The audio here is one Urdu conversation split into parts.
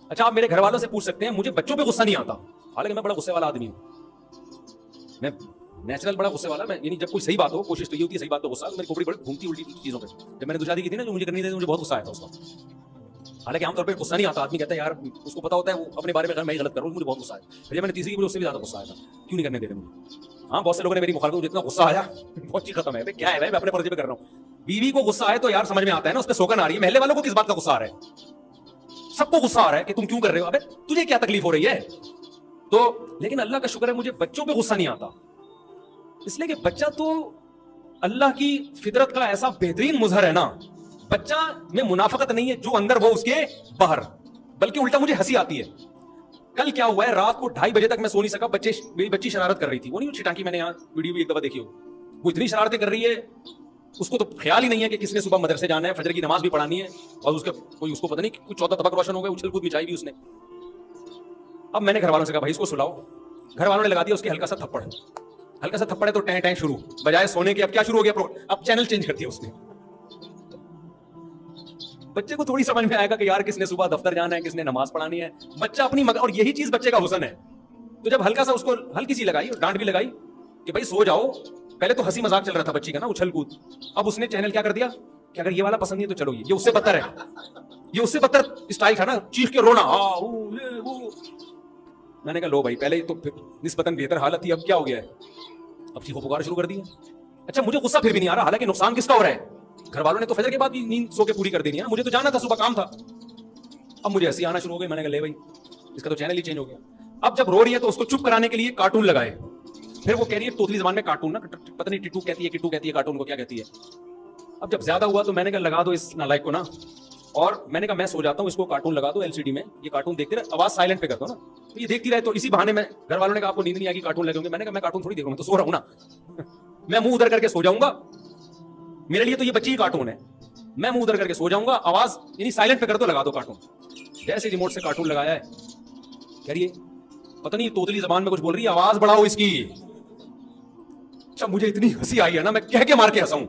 اچھا آپ میرے گھر والوں سے پوچھ سکتے ہیں مجھے بچوں پہ غصہ نہیں آتا، حالانکہ میں بڑا غصے والا آدمی ہوں، میں نیچرل بڑا غصے والا، میں یعنی جب کوئی صحیح بات ہو کوشش تو یہ ہوتی ہے صحیح بات پہ غصہ، میری کھوپڑی بڑی گھومتی الٹی چیزوں پہ. جب میں نے شادی کی تھی نا جو مجھے کرنی تھی مجھے بہت غصہ آیا تھا اس وقت، حالانکہ عام طور پہ غصہ نہیں آتا، آدمی کہتا ہے یار اس کو پتا ہوتا ہے وہ اپنے بارے میں میں غلط کر رہا ہوں، مجھے بہت غصہ آیا. پھر جب میں نے تیسری کی مجھے اس سے بھی زیادہ غصہ آیا تھا، کیوں نہیں کرنے دے رہے مجھے. ہاں بہت سے لوگوں نے میری مخالفت، جتنا غصہ آیا بہت چیز ختم ہے، کیا ہے میں اپنے فرض پہ کر رہا ہوں. بیوی کو غصہ آئے تو یار سمجھ میں آتا ہے نا، اس پہ سوگن آ رہی ہے، محلے والوں کو کس بات کا غصہ آ رہا ہے؟ سب کو غصہ آ رہا ہے کہ تم کیوں کر رہے ہو، ابے تجھے کیا تکلیف ہو رہی ہے. تو لیکن اللہ کا شکر ہے مجھے بچوں پہ غصہ نہیں آتا، اس لیے کہ بچہ تو اللہ کی فطرت کا ایسا بہترین مظہر ہے نا. بچہ میں منافقت نہیں ہے جو اندر وہ اس کے باہر، بلکہ الٹا مجھے ہنسی آتی ہے. کل کیا ہوا ہے، رات کو 2:30 بجے تک میں سو نہیں سکا، میری بچی شرارت کر رہی تھی، وہ نہیں چھٹانکی، میں نے یہاں ویڈیو بھی ایک دفعہ دیکھی ہو، وہ اتنی شرارتیں کر رہی ہے، اس کو تو خیال ہی نہیں ہے کہ کس نے صبح مدرسے جانا ہے، فجر کی نماز بھی پڑھانی ہے، اور اس کا کوئی اس کو پتہ نہیں کچھ 14 طبق روشن ہو گئے، اچھل کود مچائی بھی اس نے. اب میں نے گھر والوں سے کہا بھائی اس کو سلاؤ، گھر والوں نے لگا دیا اس کے ہلکا سا تھپڑ، ہلکا سا تھپڑ ہے تو ٹیں ٹیں شروع، بجائے سونے کے اب کیا شروع ہو گیا، اب چینل چینج کر دیا اس نے. بچے کو تھوڑی سمجھ میں آئے گا کہ یار کس نے صبح دفتر جانا ہے، کس نے نماز پڑھانی ہے، بچہ اپنی اور یہی چیز بچے کا حسن ہے. تو جب ہلکا سا اس کو ہلکی سی لگائی اور ڈانٹ بھی لگائی کہ بھائی سو جاؤ، پہلے تو ہنسی مذاق چل رہا تھا بچی کا نا، اچھل کود، اب اس نے چینل کیا کر دیا کہ اگر یہ والا پسند نہیں ہے تو چلو یہ اس سے بدتر ہے، یہ اس سے بدتر اسٹائل تھا نا، چیخ کے رونا. میں نے کہا لو بھائی پہلے تو نسبتاً بہتر حالت تھی، اب کیا ہو گیا ہے، اب چیخو پکار شروع کر دی ہے. اچھا مجھے غصہ پھر بھی نہیں آ رہا، حالانکہ نقصان کس کا ہو رہا ہے، گھر والوں نے تو فجر کے بعد بھی نیند سو کے پوری کر دینی ہے، مجھے تو جانا تھا، صبح کام تھا. اب مجھے ہنسی آنا شروع ہو گئی، میں نے کہا لے بھائی اس کا تو چینل ہی چینج ہو گیا. اب جب رو رہی ہے تو اس کو چپ کرانے کے لیے کارٹون لگائے، پھر وہ کہہ رہی ہے توتلی زبان میں کارٹون نا، پتہ نہیں ٹٹو کہتی ہے کٹو کہتی ہے، کارٹون کو کیا کہتی ہے. اب جب زیادہ ہوا تو میں نے کہا لگا دو اس نالائق کو نا، اور میں نے کہا میں سو جاتا ہوں، اس کو کارٹون لگا دو LCD میں، یہ کارٹون دیکھتے رہے، آواز سائلنٹ پہ کر دو نا، تو یہ دیکھتی رہے. تو اسی بہانے میں گھر والوں نے کہا آپ کو نیند نہیں آئے گی کارٹون لگے ہوں گے، میں نے کہا میں کارٹون تھوڑی دیکھوں گا، تو سو رہا ہوں نا میں منہ ادھر کر کے سو جاؤں گا، میرے لیے تو یہ بچی ہی کارٹون ہے، میں منہ ادھر کر کے سو جاؤں گا، آواز یعنی سائلنٹ پہ کر دو، لگا دو کارٹون. جیسے ریموٹ سے کارٹون لگایا ہے، کہہ رہی ہے پتہ نہیں توتلی زبان میں کچھ بول رہی ہے، آواز بڑھاؤ اس کی. اچھا مجھے اتنی ہنسی آئی ہے نا، میں کہہ کے مار کے ہنسا ہوں.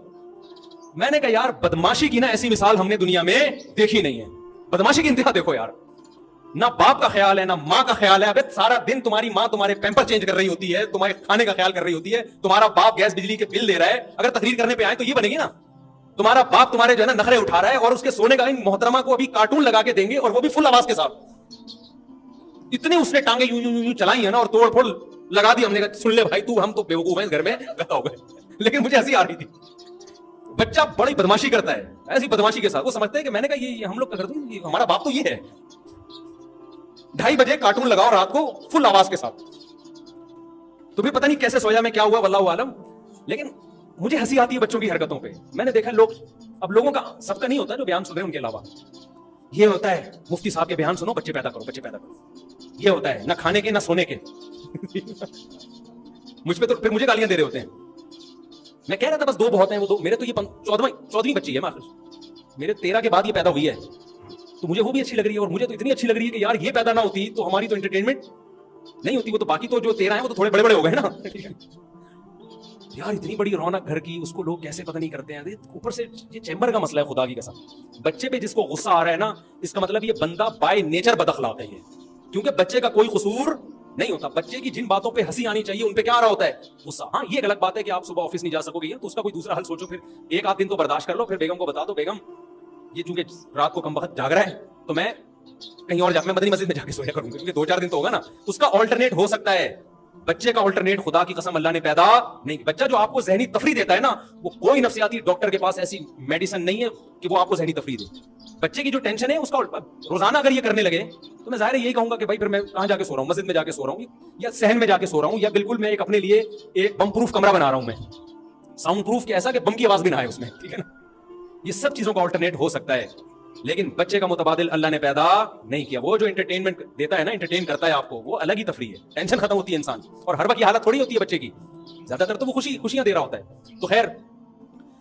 میں نے کہا یار بدماشی کی نا ایسی مثال ہم نے دنیا میں دیکھی نہیں ہے، بدماشی کی انتہا دیکھو یار، نہ باپ کا خیال ہے نہ ماں کا خیال ہے. ابے سارا دن تمہاری ماں تمہارے پیمپر چینج کر رہی ہوتی ہے، تمہارے کھانے کا خیال کر رہی ہوتی ہے، تمہارا باپ گیس بجلی کے بل دے رہا ہے، اگر تقریر کرنے پہ آئے تو یہ بنے گی نا، تمہارا باپ تمہارے جو ہے نا نخرے اٹھا رہا ہے، اور اس کے سونے کا محترمہ کو ابھی کارٹون لگا کے دیں گے، اور وہ بھی فل آواز کے ساتھ. اتنی اس نے ٹانگیں یوں یوں یوں چلائی ہیں نا، اور توڑ پھوڑ لگا دی. ہم نے کہا سن لے بھائی تو ہم تو بیوقوف ہیں گھر میں گدا ہو گئے، لیکن مجھے ہنسی آ رہی تھی. بچہ بڑی بدماشی کرتا ہے، ایسی بدماشی کے ساتھ وہ سمجھتے ہیں کہ میں نے کہا یہ ہم لوگ کرتے ہیں، ہمارا باپ تو یہ ہے. 2:30 بجے کارٹون لگاؤ رات کو فل آواز کے ساتھ، تو بھی پتہ نہیں کیسے سویا میں، کیا ہوا واللہ عالم. لیکن مجھے ہنسی آتی ہے بچوں کی حرکتوں پہ. میں نے دیکھا لوگ، اب لوگوں کا سب کا نہیں ہوتا جو بیان سن رہے ہیں ان کے علاوہ، یہ ہوتا ہے مفتی صاحب کے بیان سنو بچے پیدا کرو، بچے پیدا کرو، یہ ہوتا ہے نہ کھانے کے نہ سونے کے. مجھ پہ تو پھر مجھے گالیاں دے رہے ہوتے ہیں. میں کہہ رہا تھا بس 2 بہت ہیں، وہ 2 میرے تو یہ 14ویں بچی ہے، میرے 13 کے بعد یہ پیدا ہوئی ہے، تو مجھے وہ بھی اچھی لگ رہی ہے، اور مجھے تو اتنی اچھی لگ رہی ہے کہ یار یہ پیدا نہ ہوتی تو ہماری تو انٹرٹینمنٹ نہیں ہوتی. وہ تو باقی تو جو 13 ہیں وہ تو تھوڑے بڑے بڑے ہو گئے نا. یار اتنی بڑی رونق گھر کی، اس کو لوگ کیسے پتہ نہیں کرتے ہیں. اوپر سے یہ چیمبر کا مسئلہ ہے، خدا کی قسم بچے پہ جس کو غصہ آ رہا ہے نا، اس کا مطلب یہ بندہ بائی نیچر بد اخلاق ہے یہ، کیونکہ بچے کا کوئی قصور نہیں ہوتا. بچے کی جن باتوں پہ ہنسی آنی چاہیے ان پہ کیا آ رہا ہوتا ہے؟ غصہ. ہاں یہ ایک الگ بات ہے کہ آپ صبح آفس نہیں جا سکو گے تو اس کا کوئی دوسرا حل سوچو، پھر 1 آدھ دن تو برداشت کر لو، پھر بیگم کو بتا دو بیگم یہ چونکہ رات کو کم وقت جاگ رہا ہے تو میں کہیں اور میں مدنی مسجد میں جا کے سویا کروں گا، کیونکہ 2-4 دن تو ہوگا نا. اس کا آلٹرنیٹ ہو سکتا ہے. بچے کا آلٹرنیٹ خدا کی قسم اللہ نے پیدا نہیں. بچہ جو آپ کو ذہنی تفریح دیتا ہے نا، وہ کوئی نفسیاتی ڈاکٹر کے پاس ایسی میڈیسن نہیں ہے کہ وہ آپ کو ذہنی تفریح دے. بچے کی جو ٹینشن ہے اس کا روزانہ اگر یہ کرنے لگے تو میں ظاہر یہی کہوں گا کہ بھائی پھر میں کہاں جا کے سو رہا ہوں، مسجد میں جا کے سو رہا ہوں یا صحن میں جا کے سو رہا ہوں، یا بالکل میں ایک اپنے لیے ایک بم پروف کمرہ بنا رہا ہوں، میں ساؤنڈ پروف کہ ایسا کہ بم کی آواز بھی نہ آئے اس میں، ٹھیک ہے نا. یہ سب چیزوں کا آلٹرنیٹ ہو سکتا ہے، لیکن بچے کا متبادل اللہ نے پیدا نہیں کیا. وہ جو انٹرٹینمنٹ دیتا ہے نا، انٹرٹین کرتا ہے آپ کو، وہ الگ ہی تفریح ہے. ٹینشن ختم ہوتی ہے انسان، اور ہر وقت یہ حالت تھوڑی ہوتی ہے بچے کی، زیادہ تر تو وہ خوشیاں دے رہا ہوتا ہے. تو خیر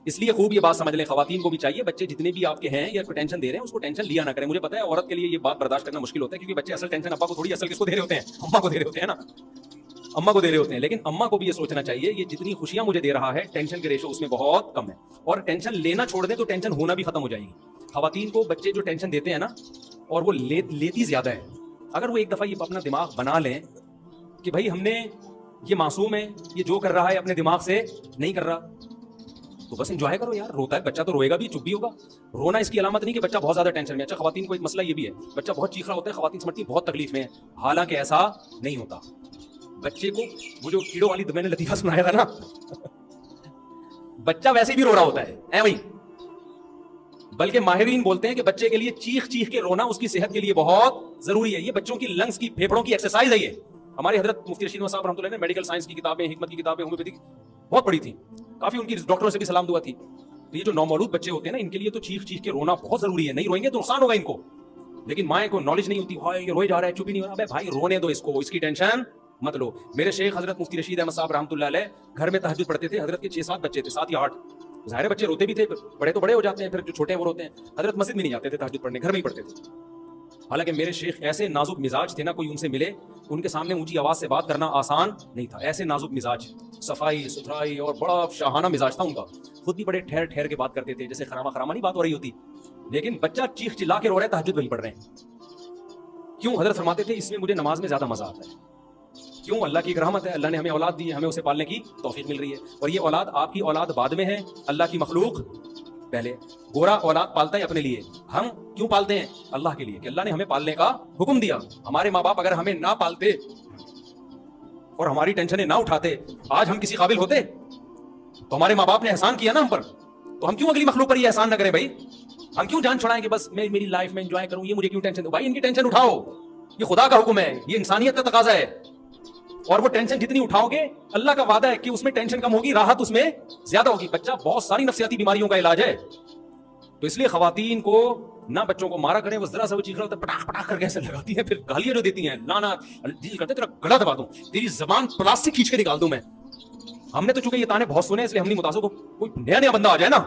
اس لیے خوب یہ بات سمجھ لیں، خواتین کو بھی چاہیے بچے جتنے بھی آپ کے ہیں یا کوئی ٹینشن دے رہے ہیں اس کو ٹینشن لیا نہ کریں. مجھے پتا ہے عورت کے لیے یہ بات برداشت کرنا مشکل ہوتا ہے، کیونکہ بچے اصل ٹینشن ابا کو تھوڑی، اصل کس کو دے رہے ہوتے ہیں؟ اماں کو دے رہے ہوتے ہیں نا، اماں کو دے رہے ہوتے ہیں. لیکن اماں کو بھی یہ سوچنا چاہیے یہ جتنی خوشیاں مجھے دے رہا ہے ٹینشن کے ریشو اس میں بہت کم ہے، اور ٹینشن لینا چھوڑ دیں تو ٹینشن ہونا بھی ختم ہو جائے گی. خواتین کو بچے جو ٹینشن دیتے ہیں نا اور وہ لیتی زیادہ ہے. اگر وہ ایک دفعہ یہ اپنا دماغ بنا لیں کہ بھائی ہم نے یہ معصوم ہے, یہ جو کر رہا ہے اپنے دماغ سے نہیں کر رہا, تو بس انجوائے کرو یار. روتا ہے بچہ تو روئے گا بھی, چپ بھی ہوگا. رونا اس کی علامت نہیں کہ بچہ بہت زیادہ ٹینشن میں. اچھا خواتین کو ایک مسئلہ یہ بھی ہے, بچہ بہت چیخ رہا ہوتا ہے, خواتین سمجھتی ہیں بہت تکلیف میں ہے, حالانکہ ایسا نہیں ہوتا. بچے کو وہ جو کیڑوں والی میں نے لطیفہ سنایا تھا نا, بچہ ویسے بھی رو رہا ہوتا ہے وہی, بلکہ ماہرین بولتے ہیں کہ بچے کے لیے چیخ چیخ کے رونا اس کی صحت کے لیے بہت ضروری ہے. یہ بچوں کی لنگس کی, پھیپھڑوں کی ایکسرسائز ہے. یہ ہمارے حضرت مفتی رشید صاحب رحمۃ اللہ نے میڈیکل سائنس کی کتابیں, حکمت کی کتابیں, ہومیوپیتھی بہت پڑھی تھی, کافی ان کی ڈاکٹروں سے بھی سلام دعا تھی. تو یہ جو نومولود بچے ہوتے ہیں نا, ان کے لیے تو چیخ چیخ کے رونا بہت ضروری ہے. نہیں روئیں گے تو نقصان ہوگا ان کو. لیکن مائیں کو نالج نہیں ہوتی, ہائے یہ روئے جا رہا ہے, چپ ہی نہیں ہو رہا. بھائی رونے دو اس کو, اس کی ٹینشن مت لو. میرے شیخ حضرت مفتی رشید احمد صاحب رحمۃ اللہ علیہ گھر میں تہجد پڑھتے تھے. حضرت کے 6-7 بچے تھے, 7 یا 8. ظاہر ہے بچے روتے بھی تھے, بڑے تو بڑے ہو جاتے ہیں, پھر جو چھوٹے ہیں وہ روتے ہیں. حضرت مسجد میں نہیں جاتے تھے تہجد پڑھنے, گھر میں ہی پڑھتے تھے. حالانکہ میرے شیخ ایسے نازک مزاج تھے نا, کوئی ان سے ملے ان کے سامنے اونچی آواز سے بات کرنا آسان نہیں تھا. ایسے نازک مزاج, صفائی ستھرائی اور بڑا شاہانہ مزاج تھا ان کا. خود بھی بڑے ٹھہر ٹھہر کے بات کرتے تھے, جیسے خراما خراما نہیں بات ہو رہی ہوتی. لیکن بچہ چیخ چلا کے رو رہا ہے, تہجد وہی پڑھ رہے ہیں. کیوں؟ حضرت فرماتے تھے اس میں مجھے نماز میں زیادہ مزہ آتا ہے. کیوں؟ اللہ کی ایک رحمت ہے, اللہ نے ہمیں اولاد دی ہے, ہمیں اسے پالنے کی توفیق مل رہی ہے. اور یہ اولاد آپ کی اولاد بعد میں ہے, اللہ کی مخلوق پہلے. گورا اولاد پالتا ہے اپنے لیے, ہم کیوں پالتے ہیں؟ اللہ کے لیے, کہ اللہ نے ہمیں پالنے کا حکم دیا. ہمارے ماں باپ اگر ہمیں نہ پالتے اور ہماری ٹینشنیں نہ اٹھاتے, آج ہم کسی قابل ہوتے؟ تو ہمارے ماں باپ نے احسان کیا نا ہم پر, تو ہم کیوں اگلی مخلوق پر یہ احسان نہ کریں بھائی؟ ہم کیوں جان چھڑائیں کہ بس میں میری لائف میں انجوائے کروں, یہ مجھے کیوں ٹینشن دو؟ بھائی ان کی ٹینشن اٹھاؤ, یہ خدا کا حکم ہے, یہ انسانیت کا تقاضا ہے. اور وہ ٹینشن جتنی اٹھاؤ گے, اللہ کا وعدہ ہے کہ اس میں ٹینشن کم ہوگی, راحت اس میں زیادہ ہوگی. بچہ بہت ساری نفسیاتی بیماریوں کا علاج ہے. تو اس لیے خواتین کو نہ بچوں کو مارا کریں. وہ ذرا سا وہ چیخ رہا ہوتا ہے, پٹاخ پٹاخ کر کے ایسے لگاتی ہیں, پھر گالیاں جو دیتی ہیں, لانا دل کرتے تیرا گلا دبا دوں, تیری زبان پلاسٹک کھینچ کے نکال دوں میں. ہم نے تو چونکہ یہ تانے بہت سنے, اس لیے ہم نہیں متاثر. کوئی نیا نیا بندہ آ جائے نا,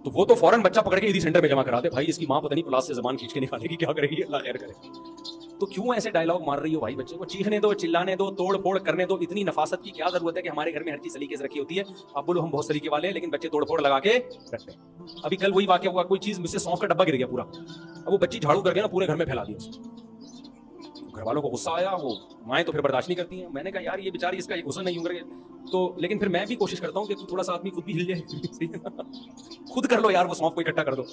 تو وہ تو فوراً بچہ پکڑ کے ایدی سینٹر میں جمع کرا دے. بھائی اس کی ماں پتہ نہیں پلاس سے زبان کھینچ کے نکالے گی, کیا کرے گی, اللہ خیر کرے. تو کیوں ایسے ڈائلاگ مار رہی ہو بھائی؟ بچے کو چیخنے دو, چلانے دو, توڑ پھوڑ کرنے دو. اتنی نفاست کی کیا ضرورت ہے کہ ہمارے گھر میں ہر چیز سلیقے سے رکھی ہوتی ہے. اب بولو ہم بہت سلیقے والے ہیں, لیکن بچے توڑ پھوڑ لگا کے رکھتے ہیں. ابھی کل وہی واقعہ ہوا, کوئی چیز مجھ سے سونف کا ڈبہ گر گیا پورا. اب وہ بچی جھاڑو کر کے نا پورے گھر میں پھیلا دیا. گھر والوں کو غصہ آیا, وہ مائیں تو پھر برداشت نہیں کرتی ہیں. میں نے کہا یار یہ بیچاری, اس کا غصہ نہیں کر کے تو, لیکن پھر میں بھی کوشش کرتا ہوں کہ تھوڑا سا آدمی خود بھی ہل جائے. خود کر لو یار, وہ سونف کو اکٹھا کر دو.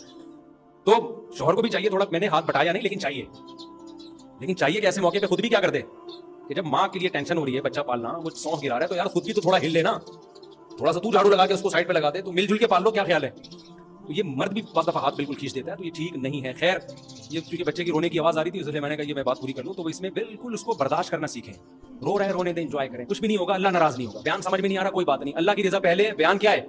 تو شوہر کو بھی چاہیے تھوڑا, میں نے ہاتھ بٹایا نہیں لیکن چاہیے کہ ایسے موقع پہ خود بھی کیا کر دے, کہ جب ماں کے لیے ٹینشن ہو رہی ہے بچہ پالنا, وہ سونف گرا رہا ہے, تو یار خود بھی تو تھوڑا ہل لے نا. تھوڑا سا تو جھاڑو لگا کے اس کو سائڈ پہ لگا دے, تو مل جل کے پال لو. کیا خیال ہے؟ تو یہ مرد بھی بعض دفعہ ہاتھ بالکل کھینچ دیتا ہے, تو یہ ٹھیک نہیں ہے. خیر, یہ کیونکہ بچے کی رونے کی آواز آ رہی تھی, اس لیے میں نے کہا یہ میں بات پوری کر لوں. تو اس میں بالکل اس کو برداشت کرنا سیکھیں. رو رہے رونے دیں, انجوائے کریں, کچھ بھی نہیں ہوگا, اللہ ناراض نہیں ہوگا. بیان سمجھ میں نہیں آ رہا, کوئی بات نہیں, اللہ کی رضا پہلے. بیان کیا ہے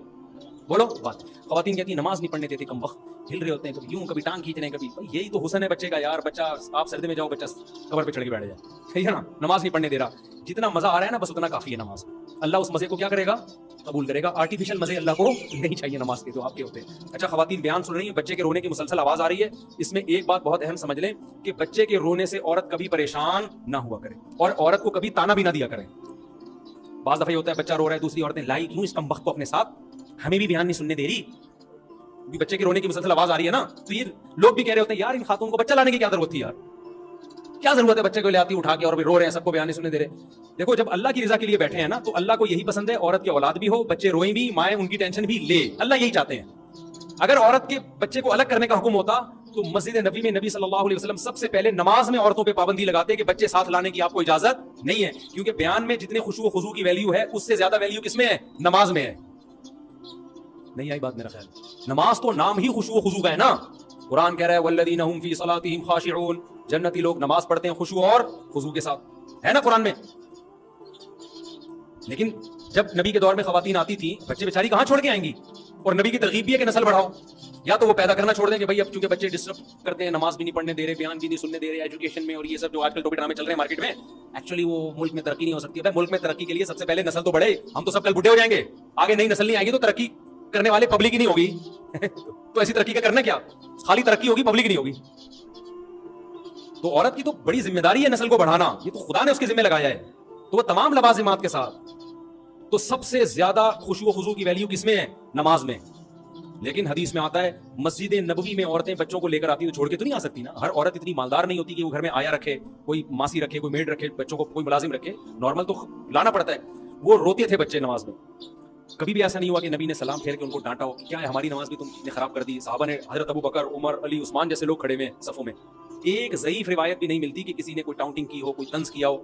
بولو بات. خواتین کہتی ہیں نماز نہیں پڑھنے دیتے, کم وقت ہل رہے ہوتے ہیں, کبھی یوں کبھی ٹانگ کھینچ رہے ہیں, کبھی. یہی تو حسن ہے بچے کا یار. بچہ آپ سردی میں جاؤ, بچہ قبر پہ چڑھ کے بیٹھ جائے, ٹھیک ہے نا, نماز نہیں پڑھنے دے رہا. جتنا مزہ آ رہا ہے نا, بس اتنا کافی ہے نماز. اللہ اس مزے کو کیا کرے گا؟ قبول کرے گا. آرٹیفیشل مزے اللہ کو نہیں چاہیے نماز کے, تو آپ کے ہوتے ہیں. اچھا خواتین بیان سن رہی ہیں, بچے کے رونے کی مسلسل آواز آ رہی ہے. اس میں ایک بات بہت اہم سمجھ لیں کہ بچے کے رونے سے عورت کبھی پریشان نہ ہوا کرے, اور عورت کو کبھی تانا بھی نہ دیا کرے. بعض دفعہ یہ ہوتا ہے بچہ رو رہا ہے, دوسری عورتیں لائی کیوں اس کم وقت کو اپنے ساتھ, ہمیں بھی بیان نہیں سننے دے رہی. بچے کے رونے کی مسلسل آواز آ رہی ہے نا, تو یہ لوگ بھی کہہ رہے ہوتے ہیں یار ان خاتون کو بچہ لانے کی کیا ضرورت تھی یار, کیا ضرورت ہے بچے کو لے آتی اٹھا کے, اور رو رہے ہیں, سب کو بیان نہیں سننے دے رہے. دیکھو جب اللہ کی رضا کے لیے بیٹھے ہیں نا, تو اللہ کو یہی پسند ہے, عورت کی اولاد بھی ہو, بچے روئیں بھی, مائیں ان کی ٹینشن بھی لے. اللہ یہی چاہتے ہیں. اگر عورت کے بچے کو الگ کرنے کا حکم ہوتا تو مسجد نبی میں نبی صلی اللہ علیہ وسلم سب سے پہلے نماز میں عورتوں پہ پابندی لگاتے کہ بچے ساتھ لانے کی آپ کو اجازت نہیں ہے, کیونکہ بیان میں جتنے خشوع و خضوع کی ویلیو ہے, اس سے زیادہ ویلیو کس میں ہے؟ نماز میں ہے. نہیں آئی بات میرا خیال. نماز تو نام ہی خشوع و خضوع کا ہے نا. قرآن کہہ رہا ہے والذین هم فی صلاتهم خاشعون, جنتی لوگ نماز پڑھتے ہیں خشوع اور خضوع کے ساتھ, ہے نا قرآن میں. لیکن جب نبی کے دور میں خواتین آتی تھی, بچے بیچاری کہاں چھوڑ کے آئیں گی؟ اور نبی کی ترغیب بھی ہے کہ نسل بڑھاؤ. یا تو وہ پیدا کرنا چھوڑ دیں کہ بھائی اب چونکہ بچے ڈسٹرب کرتے ہیں, نماز بھی نہیں پڑھنے دے رہے, بیان بھی نہیں سننے دے رہے, ایجوکیشن میں اور یہ سب جو آج کل ٹوپی ڈرامے چل رہے ہیں مارکیٹ میں, ایکچولی وہ ملک میں ترقی نہیں ہو سکتی. ملک میں ترقی کے لیے سب سے پہلے نسل تو بڑھے. ہم تو سب کل بوڑھے ہو جائیں گے, آگے نئی نسل نہیں آئے گی, تو ترقی کرنے والے پبلک ہی نہیں ہوگی. تو ایسی ترقی کا کرنا کیا, خالی ترقی ہوگی, پبلک نہیں ہوگی. تو عورت کی تو بڑی ذمہ داری ہے نسل کو بڑھانا, یہ تو خدا نے اس کے ذمہ لگایا ہے. تو وہ تمام لوازمات کے ساتھ, تو سب سے زیادہ خشوع و خضوع کی ویلیو کس میں ہے؟ نماز میں. لیکن حدیث میں آتا ہے مسجد نبوی میں عورتیں بچوں کو لے کر آتی ہیں تو چھوڑ کے تو نہیں آ سکتی نا. ہر عورت اتنی مالدار نہیں ہوتی کہ وہ گھر میں آیا رکھے, کوئی ماسی رکھے, کوئی میڈ رکھے, بچوں کو کوئی ملازم رکھے. نارمل تو لانا پڑتا ہے. وہ روتے تھے بچے نماز میں. کبھی بھی ایسا نہیں ہوا کہ نبی نے سلام پھیر کے ان کو ڈانٹا ہو کہ کیا ہے ہماری نماز بھی تم نے خراب کر دی. صحابہ نے, حضرت ابو بکر, عمر, علی, عثمان جیسے لوگ کھڑے ہوئے صفوں میں, ایک ضعیف روایت بھی نہیں ملتی کہ کسی نے کوئی ٹاؤنٹنگ کی ہو, کوئی طنز کیا ہو.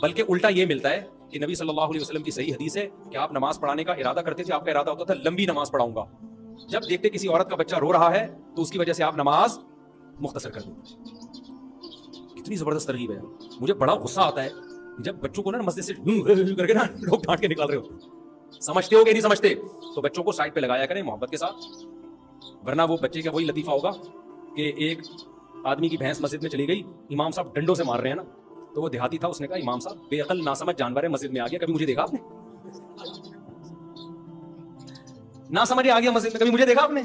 بلکہ الٹا یہ ملتا ہے کہ نبی صلی اللہ علیہ وسلم کی صحیح حدیث ہے کہ آپ نماز پڑھانے کا ارادہ کرتے تھے. آپ کا ارادہ ہوتا تھا لمبی نماز پڑھاؤں گا. جب دیکھتے کسی عورت کا بچہ رو رہا ہے تو اس کی وجہ سے آپ نماز مختصر کر دیتے. کتنی زبردست ترغیب ہے. مجھے بڑا غصہ آتا ہے جب بچوں کو نا مسجد سے کر کے نا لوگ ڈانٹ کے نکال رہے ہوتے. سمجھتے ہو کہ نہیں سمجھتے تو بچوں کو سائڈ پہ لگایا کریں محبت کے ساتھ. ورنہ وہ بچے کا وہی لطیفہ ہوگا کہ ایک آدمی کی بھینس مسجد میں چلی گئی, امام صاحب ڈنڈوں سے مار رہے ہیں نا, تو وہ دیہاتی تھا, اس نے کہا امام صاحب بے عقل ناسمجھ جانور ہے مسجد میں آ گیا, کبھی مجھے دیکھا آپ نے؟ نہ سمجھ آ گیا مسجد میں, کبھی مجھے دیکھا آپ نے؟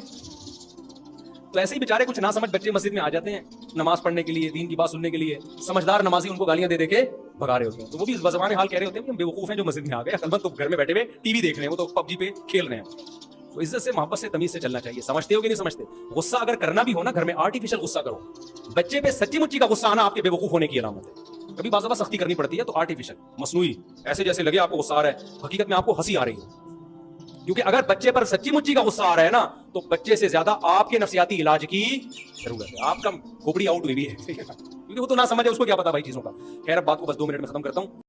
تو ایسے ہی بیچارے کچھ نہ سمجھ بچے مسجد میں آ جاتے ہیں نماز پڑھنے کے لیے, دین کی بات سننے کے لیے. سمجھدار نمازی ان کو گالیاں دے دے کے بھگا رہے ہوتے ہیں. تو وہ بھی اس بزبان حال کہہ رہے ہوتے ہیں کہ ہم بے وقوف ہیں جو مسجد میں آ گئے, عقل تو گھر میں بیٹھے ہوئے ٹی وی دیکھ رہے ہیں, وہ تو پب جی پہ کھیل رہے ہیں. تو عزت سے, محبت سے, تمیز سے چلنا چاہیے. سمجھتے ہو کہ نہیں سمجھتے؟ غصہ اگر کرنا بھی ہو نا گھر میں, آرٹیفیشل غصہ کرو. بچے پہ سچی مچی کا غصہ آنا آپ کے بے وقوف ہونے کی علامت ہے. کبھی بعض دفعہ سختی کرنی پڑتی ہے تو آرٹیفیشل, مصنوعی, ایسے جیسے لگے آپ کو غصہ آ رہا ہے, حقیقت میں آپ کو ہنسی آ رہی ہے. کیونکہ اگر بچے پر سچی مچی کا غصہ آ رہا ہے نا تو بچے سے زیادہ آپ کے نفسیاتی علاج کی ضرورت ہے. آپ کا کھوپڑی آؤٹ ہوئی بھی ہے کیونکہ وہ تو نہ سمجھے, اس کو کیا پتا بھائی چیزوں کا. خیر اب بات کو بس 2 منٹ میں ختم کرتا ہوں.